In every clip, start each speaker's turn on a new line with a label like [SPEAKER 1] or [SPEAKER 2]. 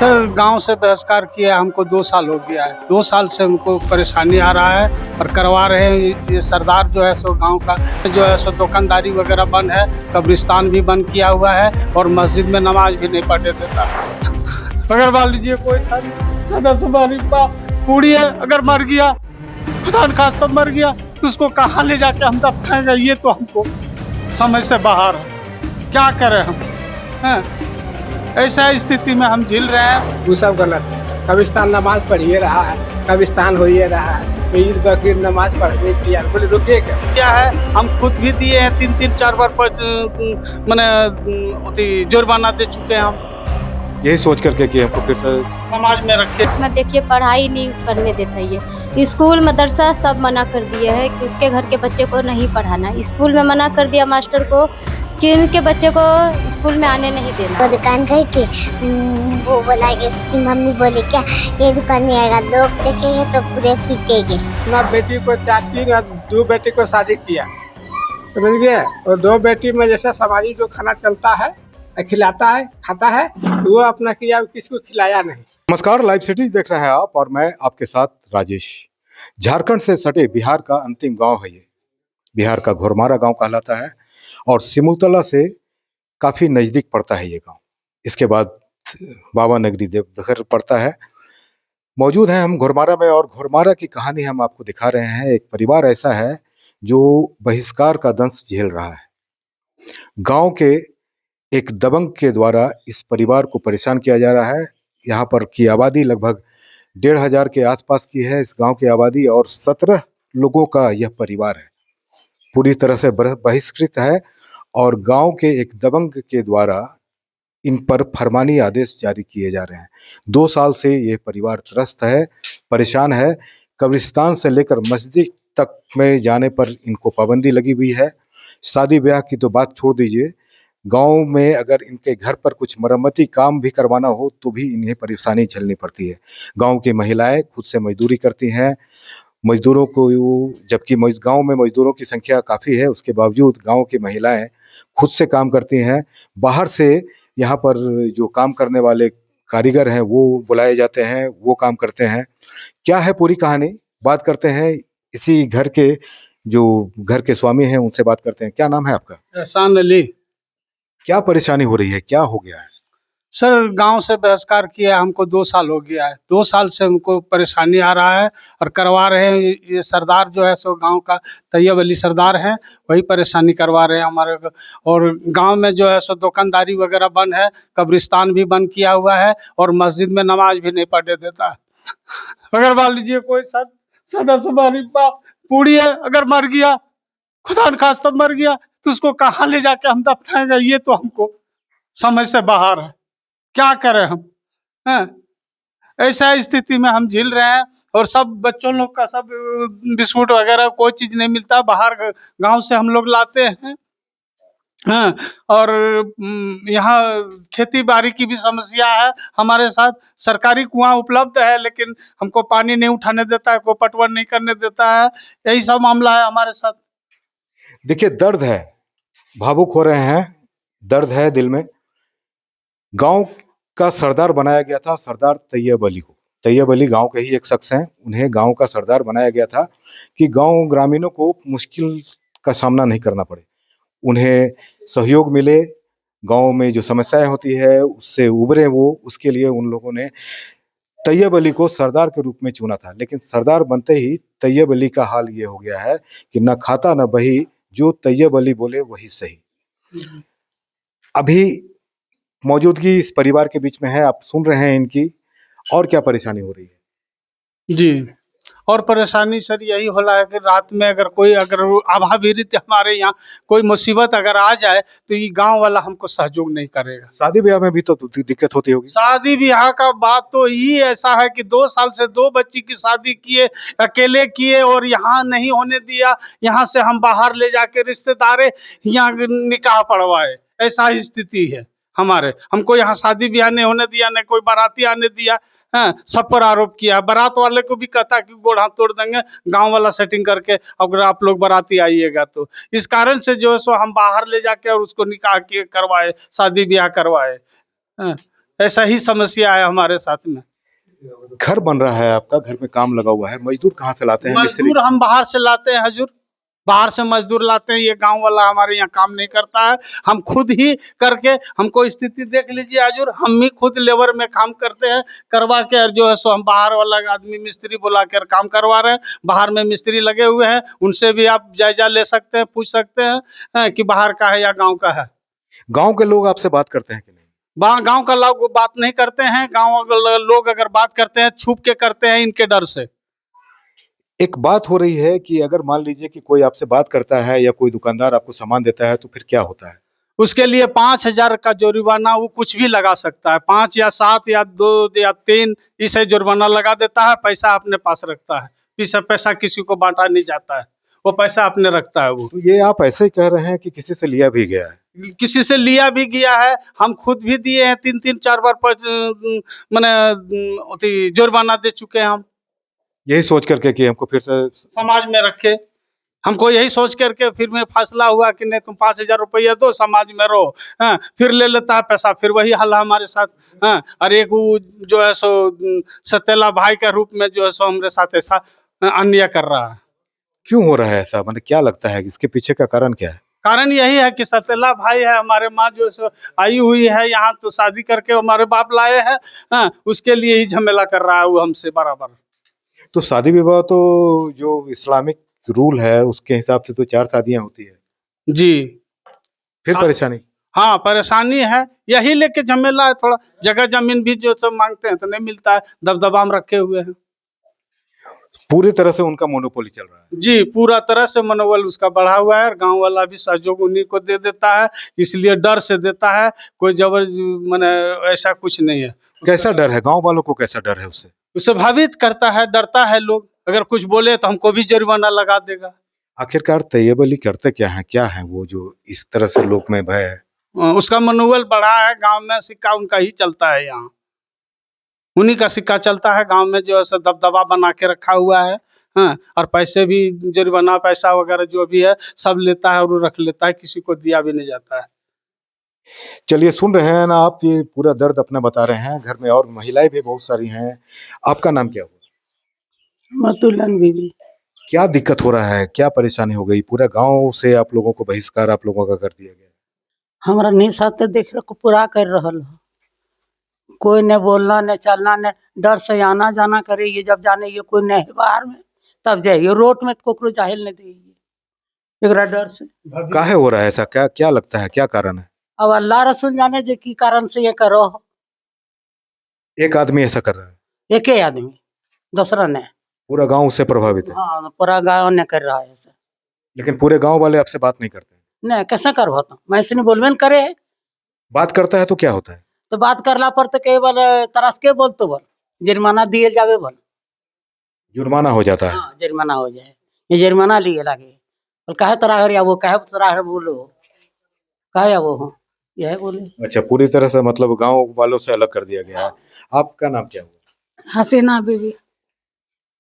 [SPEAKER 1] Sir गांव से बहिष्कार किया हमको 2 साल हो गया है। 2 साल से हमको परेशानी आ रहा है और करवा रहे हैं। ये सरदार जो है सो गांव का जो है सो दुकानदारी वगैरह बंद है, कब्रिस्तान भी बंद किया हुआ है और मस्जिद में नमाज भी नहीं पढ़ने देता। अगर मान लीजिए कोई सदस्य हमारी बूढ़ी है, अगर मर गया, खुदा न खास्ता मर गया, तो उसको कहाँ ले जाके हम दफनाएंगे, ये तो हमको समझ से बाहर है। क्या करें हम? हैं? ऐसा स्थिति में हम झेल रहे हैं।
[SPEAKER 2] वो सब गलत है। कब्रिस्तान नमाज पढ़िए रहा है, कब्रिस्तान होइए रहा है, ईद बकरीद नमाज पढ़ने की यार बोले रुके
[SPEAKER 1] क्या है, हम खुद भी दिए हैं 3-3 4 बार मैंने जुर्माना दे चुके हैं। हम
[SPEAKER 3] यही सोच करके कि हमको फिर से
[SPEAKER 1] समाज में रखे।
[SPEAKER 4] इसमें देखिए पढ़ाई नहीं करने देता ये, स्कूल मदरसा सब मना कर दिया है कि उसके घर के बच्चे को नहीं पढ़ाना। स्कूल में मना कर दिया मास्टर को कि इनके बच्चे को स्कूल में आने नहीं देना।
[SPEAKER 5] वो दुकान गई थी, वो बोला कि उसकी मम्मी बोली क्या ये दुकान में आएगा, लोग देखेंगे तो पूरे पीटेंगे।
[SPEAKER 2] ना बेटी को चाहती ना 2 बेटी को शादी किया, समझ गए। और 2 बेटी में जैसे सामाजिक जो खाना चलता है, खिलाता है, खाता है, वो अपना किया, किसको खिलाया नहीं।
[SPEAKER 3] नमस्कार, लाइव सिटी देख रहे हैं आप और मैं आपके साथ राजेश। झारखंड से सटे बिहार का अंतिम गांव है ये। बिहार का घोरमारा गांव कहलाता है और सिमुलतला से काफी नजदीक पड़ता है ये गांव। इसके बाद बाबा नगरी देवघर पड़ता है। मौजूद हैं हम घोरमारा में और घोरमारा की कहानी हम आपको दिखा रहे हैं। एक परिवार ऐसा है जो बहिष्कार का दंश झेल रहा है। गांव के एक दबंग के द्वारा इस परिवार को परेशान किया जा रहा है। यहाँ पर की आबादी लगभग 1500 के आसपास की है इस गांव की आबादी, और 17 लोगों का यह परिवार है। पूरी तरह से बहिष्कृत है और गांव के एक दबंग के द्वारा इन पर फरमानी आदेश जारी किए जा रहे हैं। 2 साल से ये परिवार त्रस्त है, परेशान है। कब्रिस्तान से लेकर मस्जिद तक में जाने पर इनको पाबंदी लगी हुई है। शादी ब्याह की तो बात छोड़ दीजिए, गांव में अगर इनके घर पर कुछ मरम्मती काम भी करवाना हो तो भी इन्हें परेशानी झेलनी पड़ती है। गांव की महिलाएं खुद से मजदूरी करती हैं। मजदूरों को, जबकि गांव में मजदूरों की संख्या काफ़ी है, उसके बावजूद गांव की महिलाएं खुद से काम करती हैं। बाहर से यहाँ पर जो काम करने वाले कारीगर हैं वो बुलाए जाते हैं, वो काम करते हैं। क्या है पूरी कहानी, बात करते हैं इसी घर के जो घर के स्वामी हैं उनसे बात करते हैं। क्या नाम है आपका?
[SPEAKER 1] एहसान अली।
[SPEAKER 3] क्या परेशानी हो रही है, क्या हो गया है?
[SPEAKER 1] सर गांव से बहिष्कार किया हमको 2 साल हो गया है। 2 साल से हमको परेशानी आ रहा है और करवा रहे हैं। ये सरदार जो है सो गांव का तैयब अली सरदार है, वही परेशानी करवा रहे हैं हमारे को। और गांव में जो है सो दुकानदारी वगैरह बंद है, कब्रिस्तान भी बंद किया हुआ है और मस्जिद में नमाज भी नहीं पढ़ने देता है। अगर मान लीजिए कोई सदस्य हमारी बूढ़ी है, अगर मर गया, खुदा न खास्ता मर गया, तो उसको कहाँ ले जाके हम दफनाएंगे, ये तो हमको समझ से बाहर है। क्या करें हम? हैं? ऐसा स्थिति में हम झेल रहे हैं और सब बच्चों लोग का सब बिस्कुट वगैरह कोई चीज नहीं मिलता, बाहर गांव से हम लोग लाते हैं। हाँ, और यहाँ खेती बाड़ी की भी समस्या है हमारे साथ। सरकारी कुआं उपलब्ध है लेकिन हमको पानी नहीं उठाने देता है, कोई पटवन नहीं करने देता है। यही सब मामला है हमारे साथ।
[SPEAKER 3] देखिए, दर्द है, भावुक हो रहे हैं, दर्द है दिल में। गांव का सरदार बनाया गया था सरदार तैयब अली को। तैयब अली गांव के ही एक शख्स हैं, उन्हें गांव का सरदार बनाया गया था कि गांव ग्रामीणों को मुश्किल का सामना नहीं करना पड़े, उन्हें सहयोग मिले, गांव में जो समस्याएं होती है उससे उबरे वो। उसके लिए उन लोगों ने तैयब अली को सरदार के रूप में चुना था। लेकिन सरदार बनते ही तैयब अली का हाल ये हो गया है कि न खाता न बही, जो तैयब अली बोले वही सही। अभी मौजूदगी इस परिवार के बीच में है, आप सुन रहे हैं इनकी। और क्या परेशानी हो रही है?
[SPEAKER 1] जी, और परेशानी सर यही हो रहा है कि रात में अगर अभावित हमारे यहाँ कोई मुसीबत अगर आ जाए तो ये गांव वाला हमको सहयोग नहीं करेगा।
[SPEAKER 3] शादी ब्याह में भी तो दिक्कत होती होगी।
[SPEAKER 1] शादी ब्याह का बात तो ही ऐसा है कि 2 साल से 2 बच्ची की शादी किए, अकेले किए और यहाँ नहीं होने दिया। यहाँ से हम बाहर ले जाके रिश्तेदारे यहाँ निकाह पढ़वाए, ऐसा स्थिति है हमारे। हमको यहाँ शादी ब्याह नहीं होने दिया, न कोई बाराती आने दिया। हाँ, सब पर आरोप किया। बारात वाले को भी कहता कि गोड़ हाथ तोड़ देंगे, गांव वाला सेटिंग करके अगर आप लोग बाराती आइएगा तो। इस कारण से जो है सो हम बाहर ले जाके और उसको निकाह करवाए, शादी ब्याह करवाए। हाँ, ऐसा ही समस्या है हमारे साथ में।
[SPEAKER 3] घर बन रहा है आपका, घर में काम लगा हुआ है, मजदूर कहाँ से लाते हैं? मिस्त्री?
[SPEAKER 1] मजदूर हम बाहर से लाते हैं हजूर, बाहर से मजदूर लाते हैं। ये गांव वाला हमारे यहाँ काम नहीं करता है, हम खुद ही करके, हमको स्थिति देख लीजिए हजूर, हम ही खुद लेबर में काम करते हैं, करवा के और जो है सो हम बाहर वाला आदमी मिस्त्री बुला कर काम करवा रहे हैं। बाहर में मिस्त्री लगे हुए हैं, उनसे भी आप जायजा ले सकते हैं, पूछ सकते हैं कि बाहर का है या गाँव का है।
[SPEAKER 3] गांव के लोग आपसे बात करते हैं कि नहीं?
[SPEAKER 1] गांव का लोग बात नहीं करते हैं, गांव लोग अगर बात करते हैं छुप के करते हैं इनके डर से।
[SPEAKER 3] एक बात हो रही है कि अगर मान लीजिए कि कोई आपसे बात करता है या कोई दुकानदार आपको सामान देता है तो फिर क्या होता है?
[SPEAKER 1] उसके लिए 5,000 का जुर्माना वो कुछ भी लगा सकता है, 5 या 7 या 2 या 3 इसे जुर्माना लगा देता है, पैसा अपने पास रखता है। पैसा किसी को बांटा नहीं जाता है, वो पैसा अपने रखता है। वो
[SPEAKER 3] तो ये आप ऐसे ही कह रहे हैं कि किसी से लिया भी गया है?
[SPEAKER 1] किसी से लिया भी गया है, हम खुद भी दिए हैं, 3-3 4 बार मैंने जुर्माना दे चुके हैं हम।
[SPEAKER 3] यही सोच करके कि हमको फिर से
[SPEAKER 1] समाज में रखे, हमको यही सोच करके फिर में फैसला हुआ कि नहीं तुम 5,000 रुपया दो, समाज में रहो। हाँ, फिर ले लेता है पैसा, फिर वही हाल है हमारे साथ। हाँ, और एक वो जो है सो सतेला भाई के रूप में जो है सो हमारे साथ ऐसा अन्याय कर रहा है।
[SPEAKER 3] क्यों हो रहा है ऐसा? मतलब क्या लगता है इसके पीछे का कारण क्या है?
[SPEAKER 1] कारण यही है कि सतेला भाई है, हमारे माँ जो सो आई हुई है यहाँ, तो शादी करके हमारे बाप लाए हैं। हाँ, उसके लिए ही झमेला कर रहा है वो हमसे बराबर।
[SPEAKER 3] तो शादी विवाह तो जो इस्लामिक रूल है उसके हिसाब से तो 4 शादियां होती है,
[SPEAKER 1] जी
[SPEAKER 3] फिर परेशानी?
[SPEAKER 1] हाँ, परेशानी है, यही लेके झमेला है। थोड़ा जगह जमीन भी जो सब मांगते हैं तो नहीं मिलता है, दबदबा में रखे हुए हैं।
[SPEAKER 3] पूरी तरह से उनका मोनोपोली चल रहा है।
[SPEAKER 1] जी, पूरा तरह से मनोबल उसका बढ़ा हुआ है और गांव वाला भी सहयोग उन्हीं को दे देता है, इसलिए डर से देता है, कोई जबर माने ऐसा कुछ नहीं है।
[SPEAKER 3] कैसा डर है? गांव वालों को कैसा डर है उससे?
[SPEAKER 1] उसे भयभीत करता है, डरता है लोग, अगर कुछ बोले तो हमको भी जुर्माना लगा देगा।
[SPEAKER 3] आखिरकार तैयब अली करते क्या है? क्या है वो जो इस तरह से लोग में भय है?
[SPEAKER 1] उसका मनोबल बढ़ा है, गांव में सिक्का उनका ही चलता है, यहाँ उन्हीं का सिक्का चलता है गांव में, जो है सो दबदबा बना के रखा हुआ है। हाँ, और पैसे भी जुर्माना पैसा वगैरह जो भी है सब लेता है और रख लेता है, किसी को दिया भी नहीं जाता है।
[SPEAKER 3] चलिए, सुन रहे हैं ना आप, ये पूरा दर्द अपना बता रहे हैं। घर में और महिलाएं भी बहुत सारी हैं। आपका नाम क्या हुआ?
[SPEAKER 6] मतुलन बीबी।
[SPEAKER 3] क्या दिक्कत हो रहा है? क्या परेशानी हो गई? पूरा गांव से आप लोगों को बहिष्कार आप लोगों का कर दिया गया।
[SPEAKER 6] हमरा निसाते देख को पूरा कर रहल हो, कोई न बोलना न चलना न डर से आना जाना करे। ये जब जाने ये कोई नहीं बाहर में तब जाइए, रोड में तो कोकरो जाहिल नहीं दे एकरा डर से।
[SPEAKER 3] काहे हो रहा है ऐसा? क्या क्या लगता है, क्या कारण है?
[SPEAKER 6] अब अल्लाह रसूल जाने जे की कारण से ये करो।
[SPEAKER 3] एक आदमी ऐसा कर रहा है?
[SPEAKER 6] एक ही आदमी, दूसरा ने।
[SPEAKER 3] पूरा गांव उससे प्रभावित है?
[SPEAKER 6] हाँ, पूरा गाँव ने कर रहा है ऐसा।
[SPEAKER 3] लेकिन पूरे गांव वाले आपसे बात नहीं करते?
[SPEAKER 6] नहीं, कैसे करवा तो मैं ऐसे नहीं बोलबे न करे।
[SPEAKER 3] बात करता है तो क्या होता है?
[SPEAKER 6] तो बात करला पर तो केवल तरस के बोल तो बोल जुर्माना दिए जावे बोल।
[SPEAKER 3] जुर्माना हो जाता है?
[SPEAKER 6] हाँ, जुर्माना हो जाए, ये जुर्माना लिए लागे और कहे तरह या वो कहे तरह बोलो कहे वो हो यह बोले।
[SPEAKER 3] अच्छा, पूरी तरह से मतलब गांव वालों से अलग कर दिया गया है। आपका नाम क्या हुआ?
[SPEAKER 7] हसीना बीबी।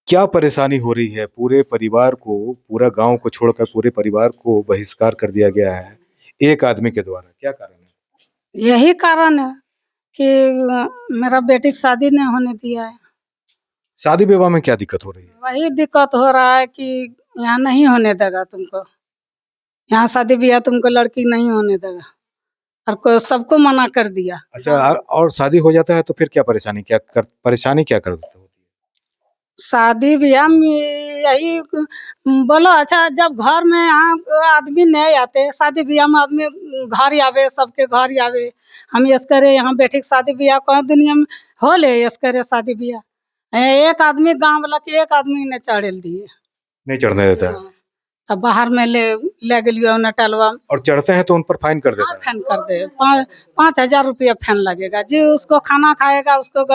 [SPEAKER 3] क्या परेशानी हो रही है? पूरे परिवार को, पूरा गांव को छोड़कर पूरे परिवार को बहिष्कार कर दिया गया है एक आदमी के द्वारा, क्या कारण है?
[SPEAKER 7] यही कारण है कि मेरा बेटी की शादी नहीं होने दिया है।
[SPEAKER 3] शादी विवाह में क्या दिक्कत हो रही है?
[SPEAKER 7] वही दिक्कत हो रहा है कि यहाँ नहीं होने देगा तुमको, यहाँ शादी ब्याह तुमको लड़की नहीं होने देगा, और सबको मना कर दिया।
[SPEAKER 3] अच्छा, और शादी हो जाता है तो फिर क्या परेशानी क्या कर देता होती है?
[SPEAKER 7] शादी ब्याह में यही बोलो। अच्छा, जब घर में यहाँ आदमी नहीं आते, शादी ब्याह में आदमी घर आवे, सबके घर आवे। हम यस करे यहाँ बेटी की शादी ब्याह कहीं दुनिया में हो ले, यस करे शादी ब्याह एक आदमी गांव वाला के एक आदमी ने चढ़ेल दिए,
[SPEAKER 3] नहीं चढ़ने देता है?
[SPEAKER 7] तब बाहर में ले गलियो नटलवा।
[SPEAKER 3] और चढ़ते हैं तो उन पर फाइन कर देता है?
[SPEAKER 7] फैन कर दे, 5,000 रुपया फैन लगेगा। जी, उसको खाना खाएगा, उसको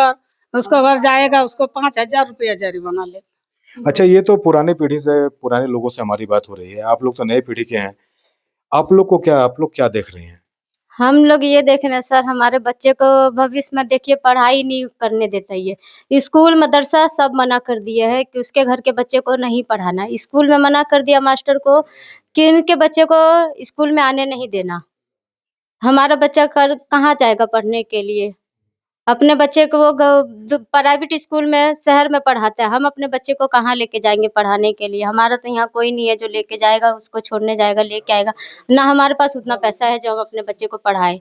[SPEAKER 7] घर जाएगा, उसको 5,000 रुपया जुर्माना ले।
[SPEAKER 3] अच्छा, ये तो पुराने पीढ़ी से, पुराने लोगों से हमारी बात हो रही है। आप लोग तो नए पीढ़ी के हैं, आप लोग क्या देख रहे हैं?
[SPEAKER 4] हम लोग ये देख रहे हैं सर, हमारे बच्चे को भविष्य में देखिए पढ़ाई नहीं करने देता ये, स्कूल मदरसा सब मना कर दिया है कि उसके घर के बच्चे को नहीं पढ़ाना। स्कूल में मना कर दिया मास्टर को कि इनके बच्चे को स्कूल में आने नहीं देना। हमारा बच्चा कहाँ जाएगा पढ़ने के लिए? अपने बच्चे को वो प्राइवेट स्कूल में शहर में पढ़ाते हैं, हम अपने बच्चे को कहाँ लेके जाएंगे पढ़ाने के लिए? हमारा तो यहाँ कोई नहीं है जो लेके जाएगा, उसको छोड़ने जाएगा, लेके आएगा। ना हमारे पास उतना पैसा है जो हम अपने बच्चे को पढ़ाएं,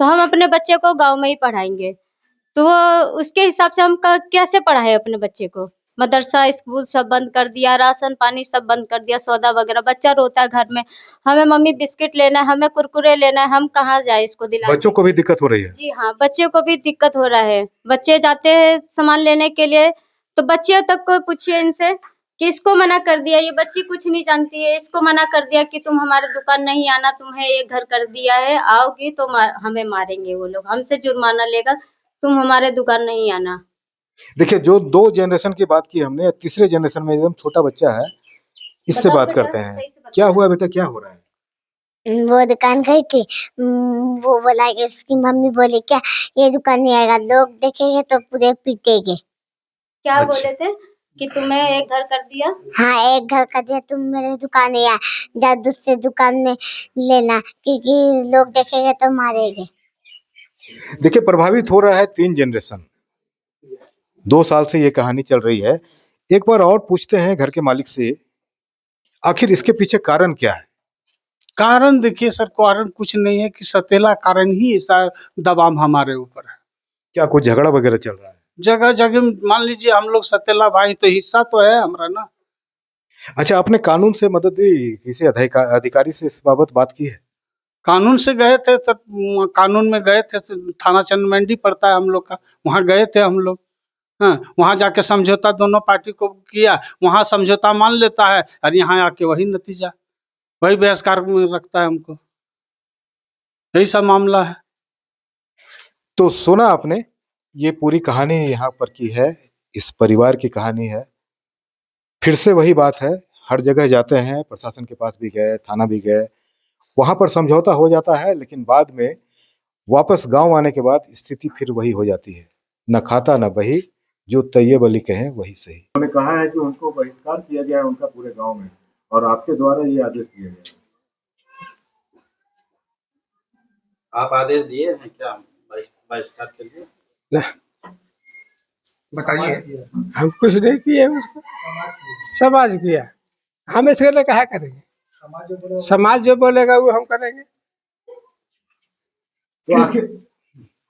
[SPEAKER 4] तो हम अपने बच्चे को गाँव में ही पढ़ाएंगे। तो वो उसके हिसाब से हम कैसे पढ़ाए अपने बच्चे को? मदरसा स्कूल सब बंद कर दिया, राशन पानी सब बंद कर दिया, सौदा वगैरह। बच्चा रोता है घर में, हमें मम्मी बिस्किट लेना है, हमें कुरकुरे लेना है, हम कहाँ जाए इसको दिलाने?
[SPEAKER 3] बच्चों को भी दिक्कत हो रही है।
[SPEAKER 4] जी हाँ, बच्चे को भी दिक्कत हो रहा है। बच्चे जाते हैं सामान लेने के लिए, तो बच्चियों तक को पूछिए इनसे कि इसको मना कर दिया, ये बच्ची कुछ नहीं जानती है, इसको मना कर दिया कि तुम हमारे दुकान नहीं आना, तुम्हें ये घर कर दिया है, आओगी तो हमें मारेंगे वो लोग, हमसे जुर्माना लेगा, तुम हमारे दुकान नहीं आना।
[SPEAKER 3] देखिए, जो 2 जनरेशन की बात की हमने, तीसरे जनरेशन में एकदम छोटा बच्चा है, इससे
[SPEAKER 4] बताओ
[SPEAKER 3] बात
[SPEAKER 4] बेटा,
[SPEAKER 3] करते हैं।
[SPEAKER 4] सही से बताओ।
[SPEAKER 3] क्या हुआ बेटा, क्या हो रहा है?
[SPEAKER 5] वो दुकान गई थी। वो बोला कि उसकी मम्मी बोली क्या ये दुकान नहीं आएगा, लोग देखेंगे तो पूरे पीटेंगे।
[SPEAKER 4] क्या
[SPEAKER 3] अच्छा।
[SPEAKER 4] बोले थे कि तुम्हें एक घर कर दिया?
[SPEAKER 5] हाँ, एक घर का दिया, तुम मेरे दुकान नहीं आए, जा दूसरे दुकान में लेना, क्योंकि लोग देखेंगे तो मारेंगे।
[SPEAKER 3] देखिए, प्रभावित हो रहा है 3 जनरेशन। 2 साल से ये कहानी चल रही है। एक बार और पूछते हैं घर के मालिक से, आखिर इसके पीछे कारण क्या है?
[SPEAKER 1] कारण देखिए सर, कारण कुछ नहीं है कि सतेला कारण ही ऐसा दबाव हमारे ऊपर है।
[SPEAKER 3] क्या कुछ झगड़ा वगैरह चल रहा है?
[SPEAKER 1] जगह जगह मान लीजिए हम लोग सतेला भाई, तो हिस्सा तो है हमारा ना।
[SPEAKER 3] अच्छा, आपने कानून से मदद ली, किसी अधिकारी से इस बाबत बात की है?
[SPEAKER 1] कानून से गए थे, तो कानून में गए थे, थाना चंदमेंडी पड़ता है हम लोग का, वहाँ गए थे हम लोग। हाँ, वहाँ जाके समझौता दोनों पार्टी को किया, वहाँ समझौता मान लेता है और यहाँ आके वही नतीजा, वही बहिष्कार में रखता है हमको। यही सब मामला है।
[SPEAKER 3] तो सुना आपने, ये पूरी कहानी यहाँ पर की है, इस परिवार की कहानी है। फिर से वही बात है, हर जगह जाते हैं, प्रशासन के पास भी गए, थाना भी गए, वहां पर समझौता हो जाता है, लेकिन बाद में वापस गांव आने के बाद स्थिति फिर वही हो जाती है। न खाता न बही, जो तैयब अली कहें वही सही। उन्होंने कहा है कि उनको बहिष्कार किया गया है उनका पूरे गांव में, और आपके द्वारा ये आदेश दिया गया।
[SPEAKER 8] आप आदेश दिए हैं क्या बहिष्कार के लिए?
[SPEAKER 2] बताइए। हम कुछ नहीं किए, उसको समाज किया। हम इसके लिए क्या करेंगे? समाज जो बोलेगा वो हम करेंगे।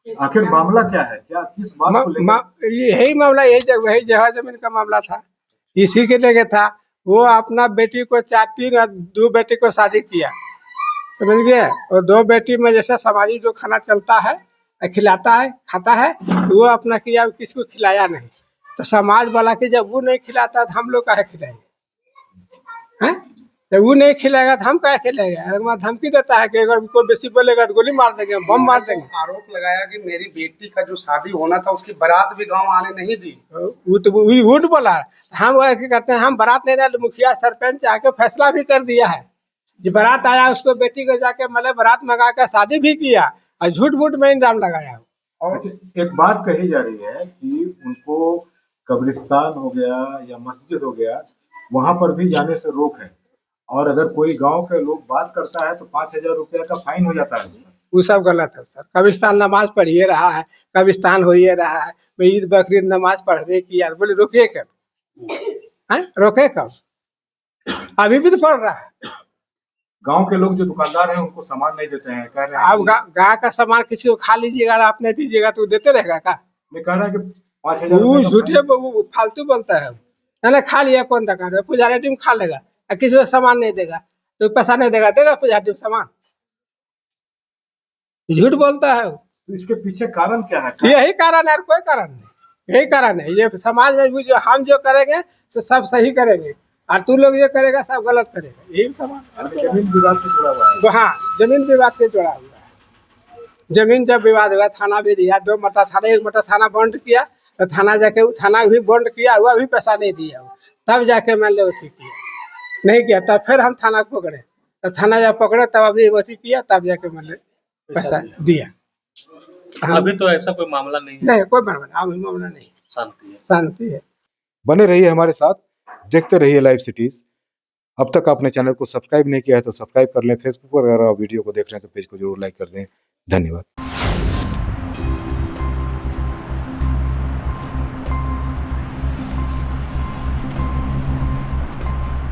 [SPEAKER 3] आखिर मामला क्या है, क्या किस बात को लेकर?
[SPEAKER 2] यही मामला, वही जगह जमीन का मामला था, इसी के लेके था। वो अपना बेटी को 2 बेटी को शादी किया, समझ गए, और 2 बेटी में जैसे समाजी जो खाना चलता है, खिलाता है, खाता है, वो अपना किया, किसको खिलाया नहीं। तो समाज वाला कि जब वो नहीं खिलाता तो हम लोग काहे खिलाएंगे? हैं? जब वो नहीं खिलाएगा तो हम काहे खिलाएंगे? अगर धमकी देता है कि अगर कोई बेसी बोलेगा तो गोली मार देंगे, बम मार देंगे।
[SPEAKER 8] आरोप लगाया कि मेरी बेटी का जो शादी होना था उसकी बारात भी गांव आने नहीं दी।
[SPEAKER 2] वो तो झूठ बोला। हम क्या कहते हैं, हम बारात नहीं डाले, मुखिया सरपंच आके फैसला भी कर दिया है, जो बारात आया उसको बेटी को जाके मतलब बारात मंगा कर शादी भी किया, और झूठ मूठ में इल्जाम लगाया।
[SPEAKER 3] और एक बात कही जा रही है कि उनको कब्रिस्तान हो गया या मस्जिद हो गया, वहां पर भी जाने से रोक है, और अगर कोई गांव के लोग बात करता है तो 5,000 रुपया का फाइन हो जाता है।
[SPEAKER 2] वो सब गलत है सर। कब्रिस्तान नमाज पढ़िए रहा है, कब्रिस्तान हो ही रहा है, ईद बकरीद नमाज पढ़ने की यार बोले रोके कब? रोके कब? अभी भी तो पढ़ रहा है।
[SPEAKER 3] गांव के लोग जो दुकानदार हैं उनको सामान नहीं देते हैं, कह रहे हैं
[SPEAKER 2] अब गाय का सामान किसी को खा लीजिएगा, आप नहीं दीजिएगा तो देते रहेगा का?
[SPEAKER 3] मैं कह रहा है कि 5,000
[SPEAKER 2] वो झूठे फालतू बोलता है। ना खा लिया कौन दुकान है, पुजारी टीम खा लेगा, किसी को सामान नहीं देगा तो पैसा नहीं देगा, देगा पुजारी टीम सामान? झूठ बोलता है।
[SPEAKER 3] तो इसके पीछे कारण क्या है?
[SPEAKER 2] यही कारण है, कोई कारण नहीं, यही कारण है। ये समाज में जो हम जो करेंगे तो सब सही करेंगे, और तू लोग ये करेगा सब गलत करेगा, यही समाज।
[SPEAKER 3] जमीन विवाद से जुड़ा हुआ है।
[SPEAKER 2] हाँ, जमीन विवाद से जुड़ा हुआ है। जमीन जब विवाद हुआ, थाना भी दिया, 2 मरता थाना, 1 मरता थाना बंद किया, तो थाना जाके थाना भी बंद किया हुआ, भी पैसा नहीं दिया, तब जाके मान लो अथी किया, नहीं किया तब फिर हम थाना को पकड़े, तब थाना जब पकड़े तब अभी अथी किया, तब जाके मान लो पैसा दिया।
[SPEAKER 8] अभी तो ऐसा कोई मामला नहीं है।
[SPEAKER 2] नहीं, कोई मामला नहीं, शांति है।
[SPEAKER 3] बने रहिए हमारे साथ, देखते रहिए लाइव सिटीज। अब तक आपने चैनल को सब्सक्राइब नहीं किया है तो सब्सक्राइब कर लें। फेसबुक पर अगर आप वीडियो को देख रहे हैं तो पेज को जरूर लाइक कर दें। धन्यवाद।